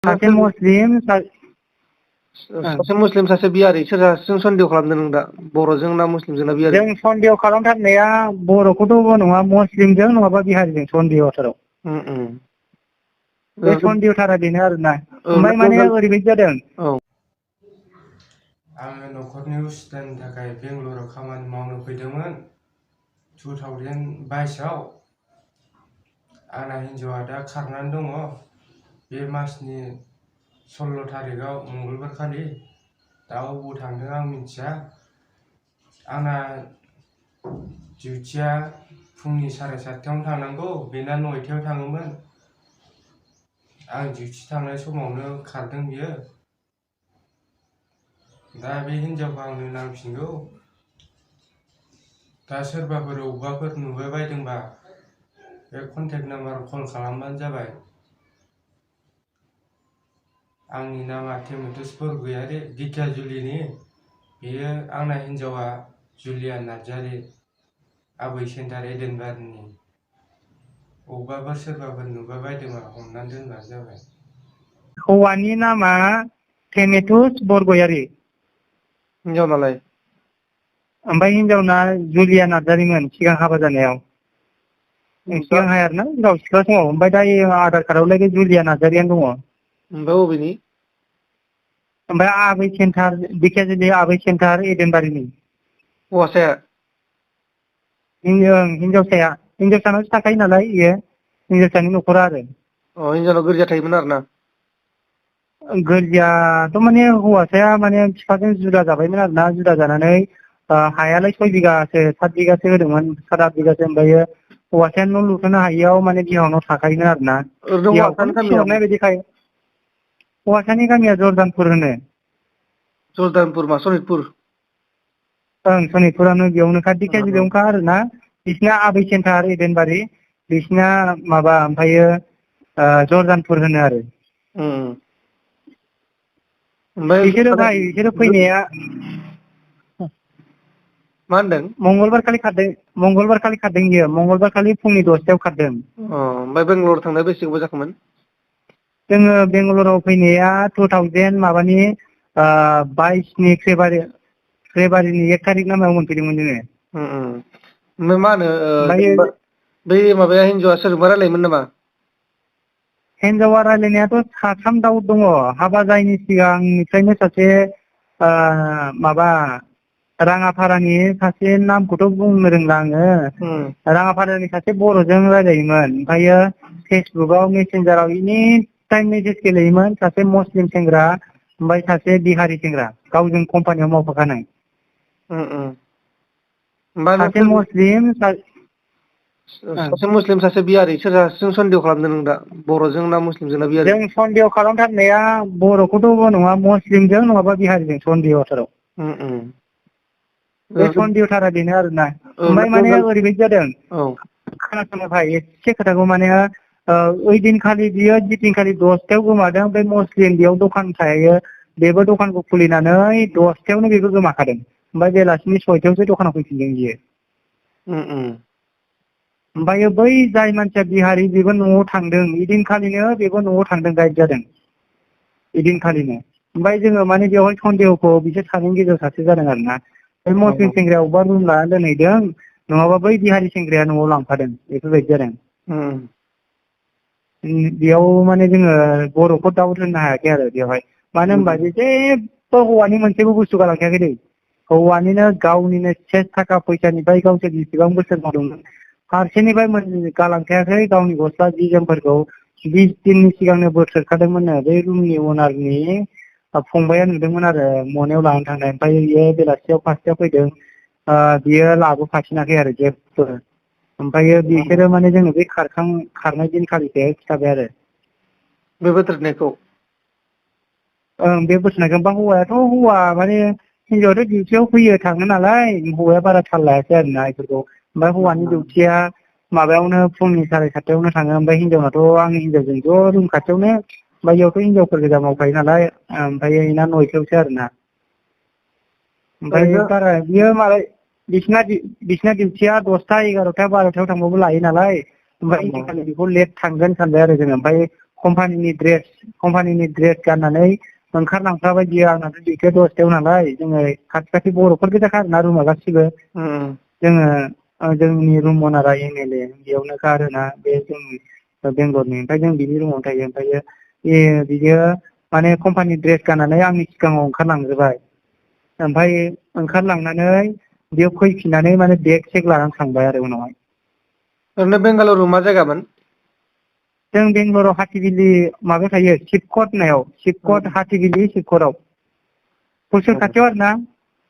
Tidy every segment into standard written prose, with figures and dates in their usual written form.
सासे मुस्लिम सासे मुस्लिम सासे बिहारि सोरजों सन्देह खालामदों नों दा बर'जों ना मुस्लिमजों ना बिहारि जों सन्देह खालामथारनाया बर'खौथ' नङा मुस्लिमजों नङाबा बिहारिजों सन्देहथाराव बे सन्देहथारा बेनो आरोना ओमफ्राय माने ओरैबायदि जादों आङो न'खरनि उसुबिदानि थाखाय बेंगलराव खामानि मावनो फैदोंमोन 2022 आव आंना हिन्जावा दा खारनानै दङ बे मासनि 16 थारिखआव मंगलबार खालि दा अबाव थांदों आं मिथिया आंना डिउटिया फुंनि 7:30 थांनांगौ बेना 9टायाव थाङोमोन आं डिउटि थांनाय समावनो खारदों बियो दा बे हिन्जावखौ आंनो नांफिनगौ दा सोरबाफोर अबावबाफोर नुबाय बायदोंबा बे कन्टेक्ट नाम्बाराव कल खालामबानो जाबाय आंनि नामा टेमेट'स बरगयारि दिखियाजुलिनि बेयो आंना हिन्जावा जुलिया नार्जारि आबै सेन्टार एडेनबारिनि अबावबाफोर सोरबाफोर नुबाय बायदोंबा हमनानै दोनबानो जाबाय हौवानि नामा टेमेट'स बरगयारि हिन्जावनालाय ओमफ्राय हिन्जावना जुलिया नार्जारिमोन सिगां हाबा जानायाव सिगां आरोना हिन्जाव सिख्ला समाव ओमफ्राय दा आधार कार्डआवलाय जुलिया नार्जारियानो दङ ओमफ्राय बबेनि ओमफ्राय आबै सेन्टार दिखियाजुलि आबै सेन्टार एडेनबारिनि हौवासाया हिन्जावसानावसो थाखायो नालाय इयो हिन्जावसानि न'खरा आरो हिन्जावनाव गोरजिया थायोमोन आरो ना गोरजियाथ' माने हौवासाया माने बिफाजों जुदा जाबायमोन आरोना जुदा जानानै हायालाय 6 बिगासो 7 बिगासो होदोंमोन 7-8 बिगासो ओमफ्रायो हौवासाया न' लुथ'नो हायियाव माने बिहावनाव थाखायोमोन आरोना ओरैनो हौवासानि बिहावखौनो गामिया थिनहरनाय बायदिखाय हौवासानि गामिया जरदानपुर होनो जरदानपुर मा सनितपुर ओं सनितपुरानो बेयावनोखा दिखियाजुलियावनोखा आरोना बिसिना आबै सेन्टार एडेनबारि बिसिना माबा ओमफ्रायो जरदानपुर होनो आरो बिसोरो फैनाया मा होनदों मंगलबार खालि खारदों बियो मंगलबार खालि फुंनि 10टायाव खारदों ओमफ्राय बेंगालराव थांनाया बेसे गोबाव जाखोमोन जोङो बेंगालराव फैनाया 2000 माबानि 22 फेब्रुवारिनि 1 थारिख ना मायाव मोनफैदोंमोन जोङो ओमफ्राय मा होनो ओमफ्रायो जेनेबा बै माबाया हिन्जावआ सोरजोंबा रायलायोमोन नामा हिन्जावा रायलायनायाथ' साथाम दाउ दङ हाबा जायैनि सिगांनिफ्रायनो सासे माबा राङाफारानि सासे नामखौथ' बुंनो रोंला आङो राङाफारानि सासे बर'जों रायलायोमोन ओमफ्रायो फेसबुकाव मेसेन्जाराव एनि टाइम मेसेज गेलेयोमोन सासे मुस्लिम सेंग्रा ओमफ्राय सासे बिहारि सेंग्रा गावजों कम्पानियाव मावफाखानाय सासे मुस्लिम सासे बिहारि सोरजों सन्देह खालामदों नों दा बर'जों ना मुस्लिमजों ना बिहारि जों सन्देह खालामथारनाया बर'खौथ' नङा मुस्लिमजों नङाबा बिहारिजों सन्देहथाराव बे सन्देहथारा बेनो आरोना ओमफ्राय माने ओरैबायदि जादों खोनासंनो भाइ एसे खोथाखौ माने ओइदिनखालि बियो जिदिनखालि 10टायाव गोमादों बे मुस्लिम बेयाव दखान थायो बेबो दखानखौ खुलिनानै 10टायावनो बेबो गोमाखादों ओमफ्राय बेलासिनि 6टायावसो दखानाव फैफिनदों बियो ओमफ्राय बै जाय मानसिया बिहारि बेबो न'आव थांदों इदिनखालिनो बेबो न'आव थांदों गाइड जादों इदिनखालिनो ओमफ्राय जोङो माने बेवहाय सन्देहखौ बिसोर सानैनि गेजेराव सासे जादों आरोना बे मुस्लिम सेंग्राया अबेबा रुम लानानै दोनहैदों नङाबा बै बिहारि सेंग्राया न'आव लांफादों बेफोरबायदि जादों बेयाव माने जोङो बर'खौ दाउट होनो हायाखै आरो बेवहाय मानो होनबा जेबो हौवानि मोनसेबो बुस्थु गालांखायाखै दै हौवानिनो गावनिनो सेस थाखा फैसानिफ्राय गावसोर बेसेबां बोसोर मावदोंमोन फारसेनिफ्राय गालांखायाखै गावनि गस्ला जि जोमफोरखौ 20 दिननि सिगांनो बोथ्रोदखादोंमोननो बै रुमनि अनारनि फंबाया नुदोंमोन आरो मनायाव लानानै थांनाय ओमफ्राय बियो बेलासियाव 5टायाव फैदों बियो लाबोफाफिनाखै आरो जेबो ओमफ्रायो बिसोरो माने जोंनो बे खारनाय दिनखालिसो खिन्थाबाय आरो बे बोथ्रोदनायखौ ओं बे बोथ्रोदनायखौ हौवायाथ' हौवा माने हिन्जावाथ' डिउटियाव फैयो थाङो नालाय हौवाया बारा थाल लायासै आरोना बेफोरखौ ओमफ्राय हौवानि डिउटिया माबायावनो फुंनि 7:30टायावनो थाङो ओमफ्राय हिन्जावनाथ' आंनि हिन्जावजों ज' रुम खाथियावनो ओमफ्राय बेयावथ' हिन्जावफोर गोजा मावखायो नालाय ओमफ्राय बेना 9टायावसो आरोना ओमफ्राय बारा बियो मालाय बिसिना डिउटिया 10टा 11टा 12टायाव थांबाबो लायो नालाय ओमफ्राय इदिनखालि बेखौ लेट थांगोन सानबाय आरो जोङो ओमफ्राय कम्पानिनि ड्रेस गाननानै ओंखारलांफाबाय बियो आंनाथ' बेखौ 10थायाव नालाय जोङो खाथि बर'फोर गोजाखा आरोना रुमा गासिबो जोङो जोंनि रुम अनारा MLA बेयावनो आरोना बे जोंनि बेंगलरनि ओमफ्राय जों बिनि रुमावनो थायो ओमफ्रायो बियो माने कम्पानि ड्रेस गाननानै आंनि सिगाङाव ओंखारलांजोबाय ओमफ्राय ओंखारलांनानै बियो फैफिननानै माने बेग सेग लानानै थांबाय आरो उनावहाय ओरैनो बेंगालुरु मा जायगामोन जों बेंगलराव हाथिबिलि माबायाव थायो शिबकट होननायाव शिबकट हाथिबिलि शिबकटआव हुसुर खाथियाव आरोना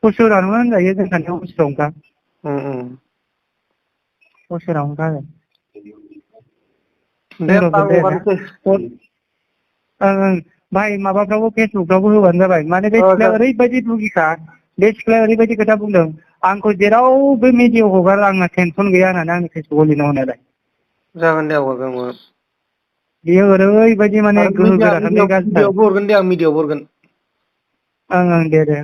हुसुरावनो होनजायो जों खाथियाव हुसुरावनोखा हुसुरावनोखा आरो दे होमबा आं हगारनोसै ओं भाइ माबाफ्रावबो फेसबुकफ्रावबो होबानो जाबाय माने बे सिख्लाया ओरैबायदि दुगिखा बे सिख्लाया ओरैबायदि खोथा बुंदों आंखौ जेरावबो मिडियायाव हगार आंना टेनसन गैया होननानै आंनि फेसबुकाव लिरना हरनायालाय जागोन दे हगारगोन बियो ओरैबायदि माने गोहो गोराथारलै गाज्रिथार मिडियायावबो हरगोन दे आं मिडियायावबो हरगोन ओं दे दे